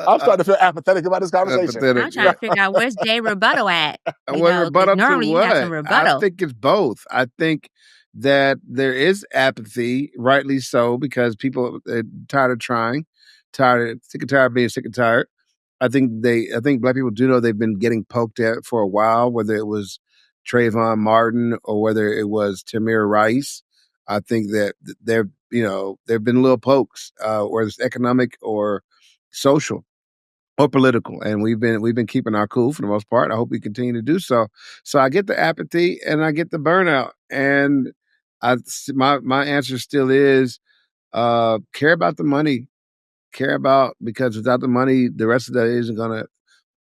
I'm starting to feel apathetic about this conversation. I'm trying to figure out where's Jay rebuttal at. Rebuttal normally to you have some what? rebuttal. I think it's both. I think that there is apathy, rightly so, because people are tired of trying, sick and tired of being sick and tired. I think Black people do know they've been getting poked at for a while, whether it was Trayvon Martin or whether it was Tamir Rice. I think that there have been little pokes, whether it's economic or social or political, and we've been keeping our cool for the most part. I hope we continue to do so. So I get the apathy and I get the burnout, and my answer still is care about the money, because without the money, the rest of that isn't gonna.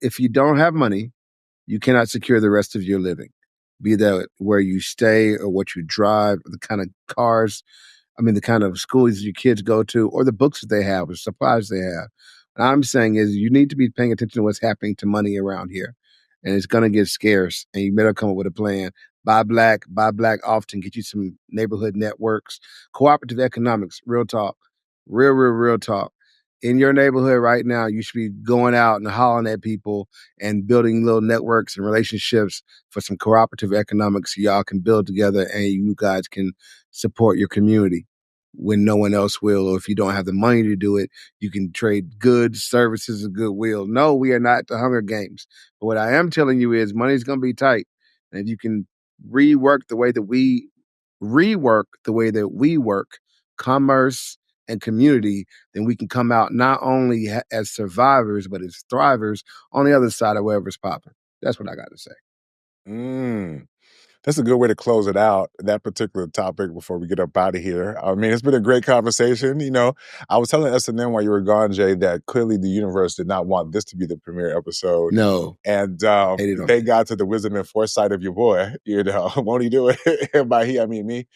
If you don't have money, you cannot secure the rest of your living, be that where you stay or what you drive, or the kind of cars. The kind of schools your kids go to, or the books that they have, or supplies they have. What I'm saying is you need to be paying attention to what's happening to money around here. And it's going to get scarce, and you better come up with a plan. Buy black often, get you some neighborhood networks, cooperative economics, real talk, real talk. In your neighborhood right now, you should be going out and hollering at people and building little networks and relationships for some cooperative economics so y'all can build together and you guys can support your community when no one else will, or if you don't have the money to do it, you can trade goods, services, and goodwill. No, we are not the Hunger Games. But what I am telling you is money's going to be tight. And if you can rework the way that we work, commerce and community, then we can come out not only as survivors, but as thrivers on the other side of whatever's popping. That's what I got to say. That's a good way to close it out, that particular topic, before we get up out of here. It's been a great conversation. I was telling S&M while you were gone, Jay, that clearly the universe did not want this to be the premiere episode. No. And thank God to the wisdom and foresight of your boy. Won't he do it? And by he, I mean me.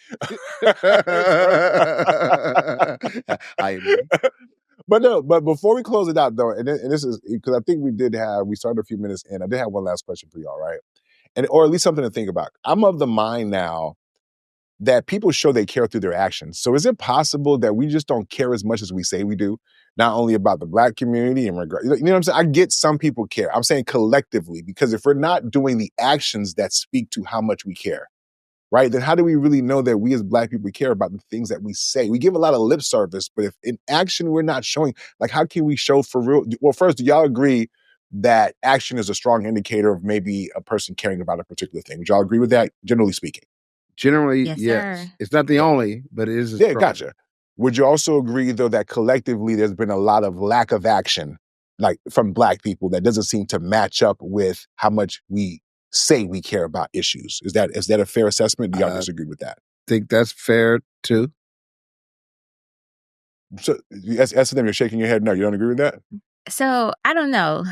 But before we close it out, though, and this is because I think we started a few minutes in. I did have one last question for y'all, right? Or at least something to think about. I'm of the mind now that people show they care through their actions. So is it possible that we just don't care as much as we say we do? Not only about the Black community and you know what I'm saying? I get some people care. I'm saying collectively, because if we're not doing the actions that speak to how much we care, right? Then how do we really know that we as Black people care about the things that we say? We give a lot of lip service, but if in action we're not showing, like how can we show for real? Well, first, do y'all agree that action is a strong indicator of maybe a person caring about a particular thing? Would y'all agree with that, generally speaking? Generally, yes. It's not the only, but it is. Gotcha. Would you also agree, though, that collectively there's been a lot of lack of action, like from Black people, that doesn't seem to match up with how much we say we care about issues? Is that a fair assessment? Do y'all disagree with that? I think that's fair, too. So, S&M, you're shaking your head no. You don't agree with that? So I don't know,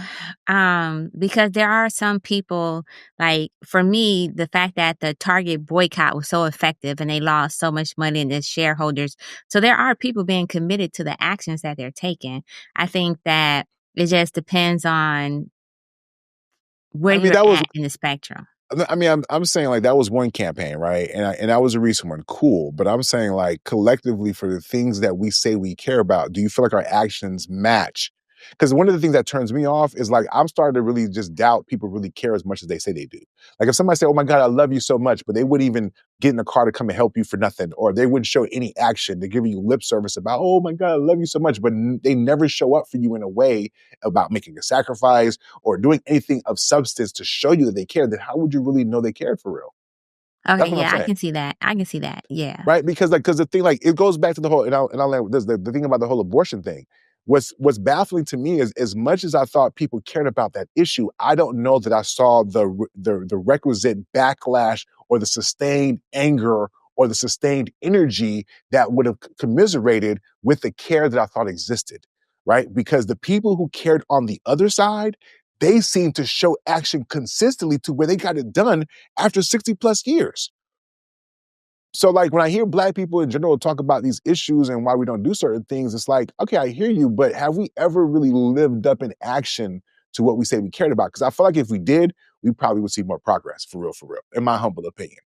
because there are some people, like for me, the fact that the Target boycott was so effective and they lost so much money in their shareholders. So there are people being committed to the actions that they're taking. I think that it just depends on where you're at in the spectrum. I'm saying like that was one campaign, right? And that was a recent one. Cool. But I'm saying like collectively for the things that we say we care about, do you feel like our actions match? Because one of the things that turns me off is like I'm starting to really just doubt people really care as much as they say they do. Like if somebody say, "Oh my God, I love you so much," but they wouldn't even get in the car to come and help you for nothing, or they wouldn't show any action. They're giving you lip service about, "Oh my God, I love you so much," but they never show up for you in a way about making a sacrifice or doing anything of substance to show you that they care. Then how would you really know they cared for real? Okay, yeah, I can see that. Yeah. Right? Because the thing, like, it goes back to the whole, and I'll land with this, the thing about the whole abortion thing. What's baffling to me is as much as I thought people cared about that issue, I don't know that I saw the requisite backlash or the sustained anger or the sustained energy that would have commiserated with the care that I thought existed, right? Because the people who cared on the other side, they seem to show action consistently to where they got it done after 60 plus years. So like when I hear Black people in general talk about these issues and why we don't do certain things, it's like, okay, I hear you, but have we ever really lived up in action to what we say we cared about? Because I feel like if we did, we probably would see more progress, for real, in my humble opinion.